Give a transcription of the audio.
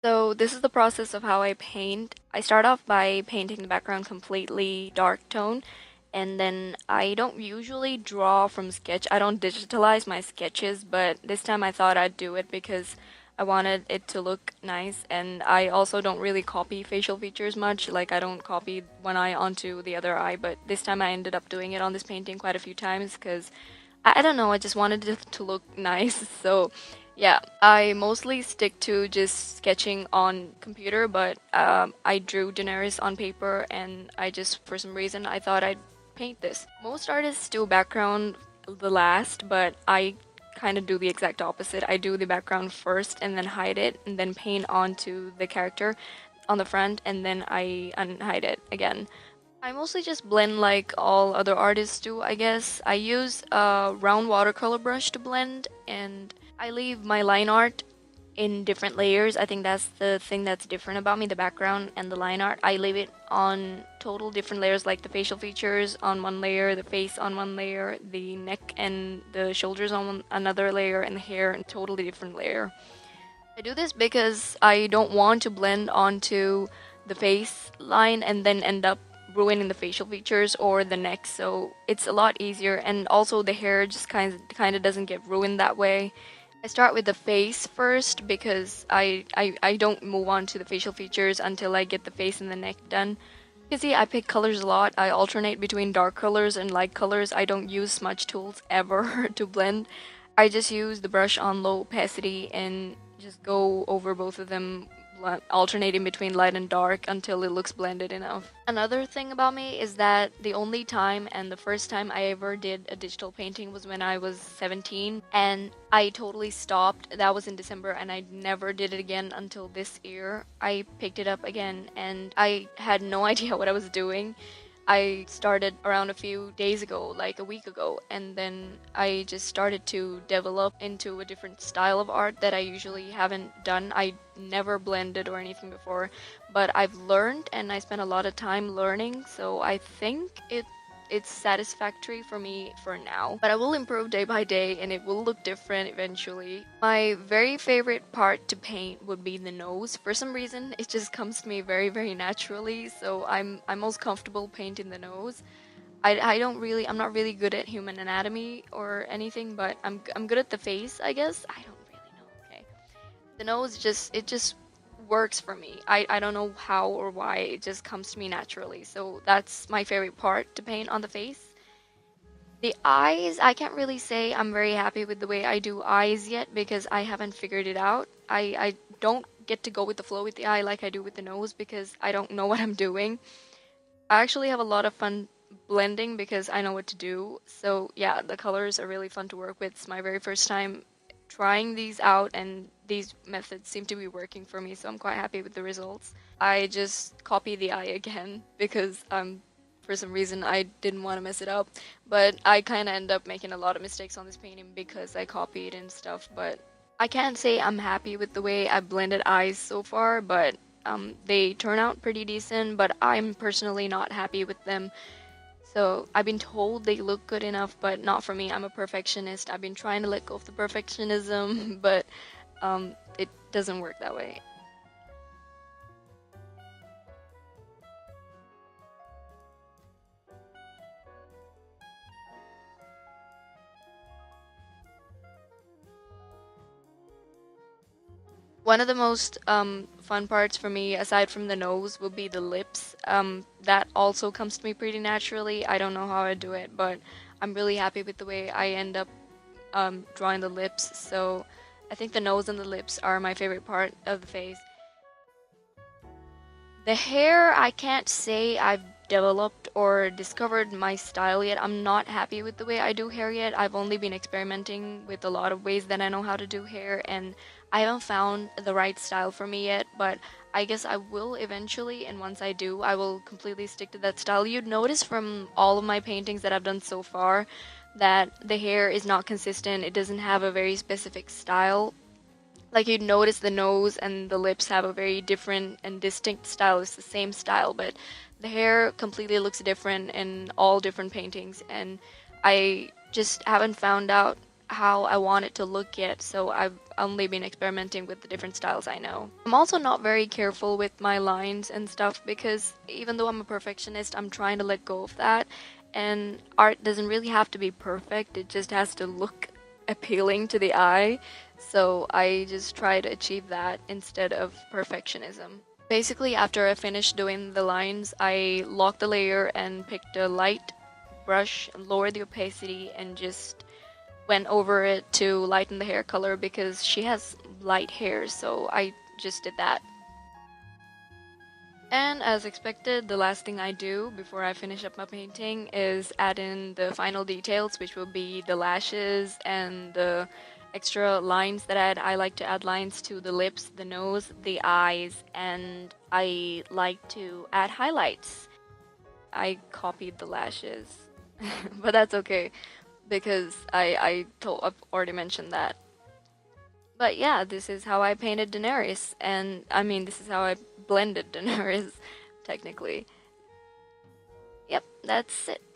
So this is the process of how I paint. I start off by painting the background completely dark tone, and then I don't usually draw from sketch. I don't digitalize my sketches, but this time I thought I'd do it because I wanted it to look nice, and I also don't really copy facial features much. Like I don't copy one eye onto the other eye, but this time I ended up doing it on this painting quite a few times because I don't know, I just wanted it to look nice. So, yeah, I mostly stick to just sketching on computer, but I drew Daenerys on paper and I just, for some reason, I thought I'd paint this. Most artists do background the last, but I kind of do the exact opposite. I do the background first and then hide it and then paint onto the character on the front and then I unhide it again. I mostly just blend like all other artists do, I guess. I use a round watercolor brush to blend, and I leave my line art in different layers. I think that's the thing that's different about me, the background and the line art. I leave it on total different layers, like the facial features on one layer, the face on one layer, the neck and the shoulders on another layer, and the hair on a totally different layer. I do this because I don't want to blend onto the face line and then end up ruining the facial features or the neck, so it's a lot easier, and also the hair just kind of doesn't get ruined that way. I start with the face first because I don't move on to the facial features until I get the face and the neck done. You see, I pick colors a lot. I alternate between dark colors and light colors. I don't use smudge tools ever to blend. I just use the brush on low opacity and just go over both of them, alternating between light and dark until it looks blended enough. Another thing about me is that the only time and the first time I ever did a digital painting was when I was 17, and I totally stopped. That was in December, and I never did it again until this year. I picked it up again, and I had no idea what I was doing. I started around a few days ago, like a week ago, and then I just started to develop into a different style of art that I usually haven't done. I never blended or anything before, but I've learned and I spent a lot of time learning, so I think it's satisfactory for me for now. But I will improve day by day and it will look different eventually. My very favorite part to paint would be the nose. For some reason, it just comes to me very, very naturally, so I'm most comfortable painting the nose. I'm not really good at human anatomy or anything, but I'm good at the face, I guess. I don't really know, okay. The nose just works for me. I don't know how or why, it just comes to me naturally. So that's my favorite part to paint on the face. The eyes, I can't really say I'm very happy with the way I do eyes yet because I haven't figured it out. I don't get to go with the flow with the eye like I do with the nose because I don't know what I'm doing. I actually have a lot of fun blending because I know what to do. So yeah, the colors are really fun to work with. It's my very first time trying these out and these methods seem to be working for me, so I'm quite happy with the results. I just copy the eye again because for some reason I didn't want to mess it up, but I kind of end up making a lot of mistakes on this painting because I copied and stuff, but I can't say I'm happy with the way I blended eyes so far, but they turn out pretty decent, but I'm personally not happy with them. So I've been told they look good enough, but not for me. I'm a perfectionist. I've been trying to let go of the perfectionism, but it doesn't work that way. One of the most fun parts for me, aside from the nose, would be the lips. That also comes to me pretty naturally. I don't know how I do it, but I'm really happy with the way I end up drawing the lips. So I think the nose and the lips are my favorite part of the face. The hair, I can't say I've developed or discovered my style yet. I'm not happy with the way I do hair yet. I've only been experimenting with a lot of ways that I know how to do hair, and I haven't found the right style for me yet, but I guess I will eventually, and once I do, I will completely stick to that style. You'd notice from all of my paintings that I've done so far that the hair is not consistent. It doesn't have a very specific style. Like you'd notice the nose and the lips have a very different and distinct style. It's the same style, but the hair completely looks different in all different paintings. And I just haven't found out how I want it to look yet, so I've only been experimenting with the different styles I know. I'm also not very careful with my lines and stuff because even though I'm a perfectionist, I'm trying to let go of that. And art doesn't really have to be perfect, it just has to look appealing to the eye. So I just try to achieve that instead of perfectionism. Basically, after I finished doing the lines, I locked the layer and picked a light brush, lowered the opacity, and just went over it to lighten the hair color because she has light hair, so I just did that. And as expected, the last thing I do before I finish up my painting is add in the final details, which will be the lashes and the extra lines that I add. I like to add lines to the lips, the nose, the eyes, and I like to add highlights. I copied the lashes, but that's okay because I've already mentioned that. But yeah, this is how I painted Daenerys, and I mean, this is how I blended Daenerys, technically. Yep, that's it.